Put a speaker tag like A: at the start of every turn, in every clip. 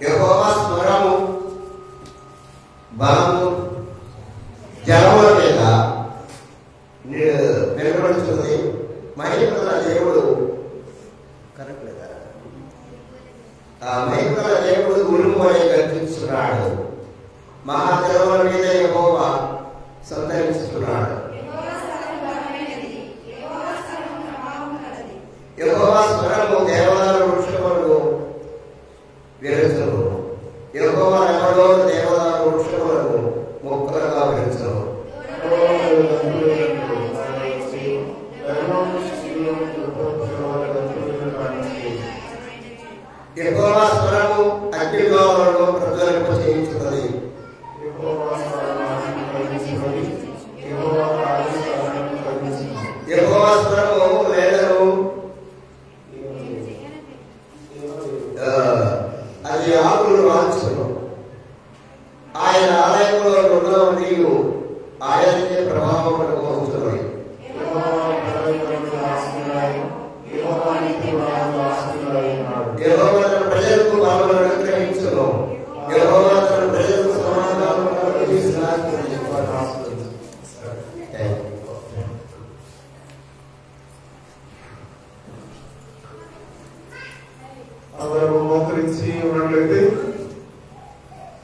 A: యెహోవా స్వరము బలము జలముల మీద నిలబడుతుంది. మహిమగల దేవుడు కరెక్ట్ లేదా? ఆ మహిమగల దేవుడు ఉరుము వలె గర్జిస్తున్నాడు. మహాజలముల మీద యెహోవా సంతరిస్తున్నాడు. యెహోవా స్వరము దేవదారు వృక్షములు విరచును. యెహోవా ఎవడో దేవదారు వృక్షములను మొక్కలుగా విరచును. యెహోవా స్వరము అగ్నిజ్వాలలను ప్రజ్వలింప చేయించున్నది. యెహోవా స్వరము నేలను అది ఆకులు వాంచును. ఆయన ఆలయంలో రుణం నీవు ఆయనకే ప్రభావం పడుకోవచ్చున్నది. యెహోవా తన ప్రజలకు బలమును అనుగ్రహించును. యెహోవా తన ప్రజలకు సమాధానమును అనుగ్రహించును.
B: అందరూ మోకరించి ఉన్నట్లయితే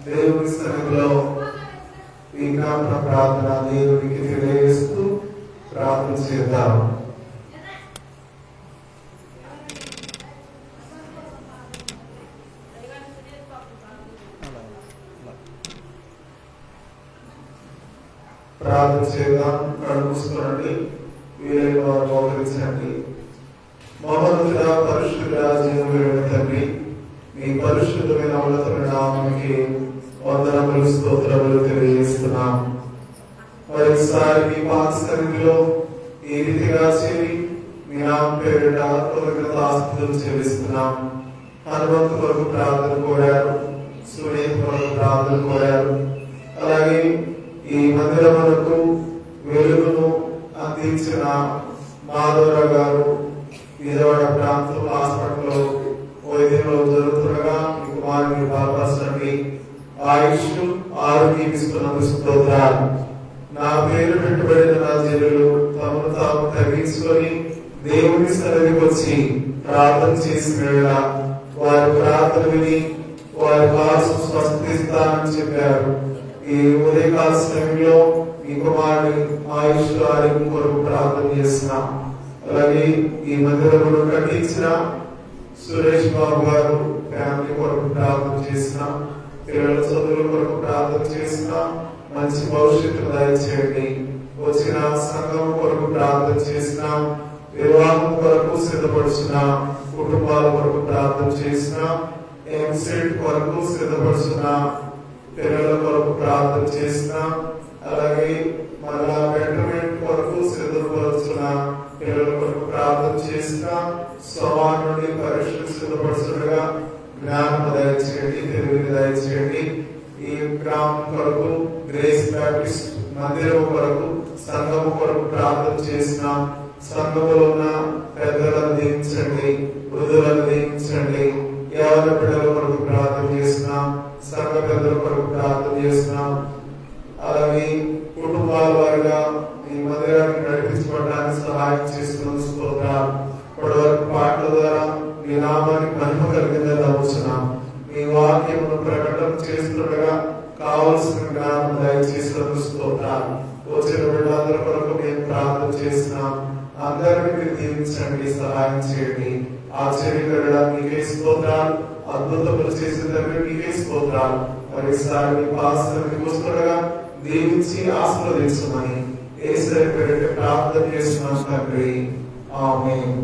B: దేవుని సన్నిధిలో ఈ జ్ఞాపన ప్రార్థన దేవునికి తెలియజేస్తూ ప్రార్థన చేద్దాం. ప్రార్థన చేద్దాం. కడుపుసుకోండి, వీలైన వారు మోకరించండి. మహోన్నతుడా, పరిశుద్ధుడా, జీవములైన తండ్రి, మీ పరిశుద్ధమైన ఉన్నతమైన నామముకి వందనములు స్తోత్రములు తెలియజేస్తున్నాం. మరోసారి మీ పాద సన్నిధిలో ఈ రీతిగా చేరి మీ నామ పేరిట కృతజ్ఞతాస్తుతులు చెల్లిస్తున్నాం. హనుమంతు కొరకు ప్రార్థన కోరారు, సునీత కొరకు ప్రార్థన కోరారు. అలాగే ఈ మందిరములకు వెలుగును అందించిన మాధవరావు గారు విజయవాడ ప్రాంతం హాస్పిటల్లో వైద్యంలో జరుగుతుండగా మీ కుమారుని బలపరచండి. ఆయుష్ ఆరోగ్యం ఇస్తున్నందుకు స్తోత్రాలు. నా పేరు పెట్టుబడిన నా జనులు తమను తాము తగ్గించుకొని దేవుని సన్నిధికి వచ్చి ప్రార్థన చేసిన వేళ వారి ప్రార్థన విని వారి కాసు స్వస్థిస్తానని చెప్పారు. ఈ ఉదయకాల సమయంలో మీ కుమారుని ఆయుష్ ఆరోగ్యం కొరకు ప్రార్థన చేస్తున్నాం. అలాగే ఈ మందిరంలో కట్టించిన సురేష్ బాబు గారు ఫ్యామిలీ కొరకు ప్రార్థన చేసిన, పిల్లల చదువుల కొరకు ప్రార్థన చేసిన, మంచి భవిష్యత్తు దయచేయండి. వచ్చిన సంఘం కొరకు ప్రార్థన చేసిన, వివాహం కొరకు సిద్ధపడుచున్న కుటుంబాల కొరకు ప్రార్థన చేసిన, ఎంసెట్ కొరకు సిద్ధపడుచున్న పిల్లల కొరకు ప్రార్థన చేసిన, అలాగే మళ్ళా బెటర్మెంట్ కొరకు సిద్ధపడుచున్న పిల్లల కొరకు ప్రార్థన చేసిన, స్వభావం నుండి పరీక్షలు సిద్ధపడుతుండగా జ్ఞానం దయచేయండి, తెలివిని దయచేయండి. ఈ గ్రామం కొరకు గ్రేస్ బ్యాప్టిస్ట్ మందిరం కొరకు సంఘము కొరకు ప్రార్థన చేసిన, సంఘములో ఉన్న పెద్దలను దీవించండి, వృద్ధులను దీవించండి. యవన పిల్లల కొరకు ప్రార్థన చేసిన, సంఘ పెద్దల కొరకు ప్రార్థన చేసిన, అలాగే కుటుంబాల వారిగా ఈ మందిరాన్ని నడిపించబడడానికి సహాయం చేస్తున్న స్తోత్రాలు. ఇప్పటివరకు పాటల ద్వారా మీ నామానికి మహిమ కలిగిందని నమ్ముతున్నాం. మీ వాక్యమును ప్రకటన చేస్తుండగా కావలసిన జ్ఞానం దయచేసినందుకు స్తోత్రాలు. వచ్చిన బిడ్డలందరి కొరకు మేము ప్రార్థన చేస్తున్నాం. అందరినీ మీరు దీవించండి, సహాయం చేయండి. ఆశ్చర్యకరుడా మీకే స్తోత్రాలు, అద్భుతములు చేసిన తండ్రి మీకే స్తోత్రాలు. మరోసారి మీ పాసనకి వస్తుండగా దీవించి ఆశీర్వదించమని యేసు పేరిట ప్రార్థన చేస్తున్నాం తండ్రి. ఆమేన్.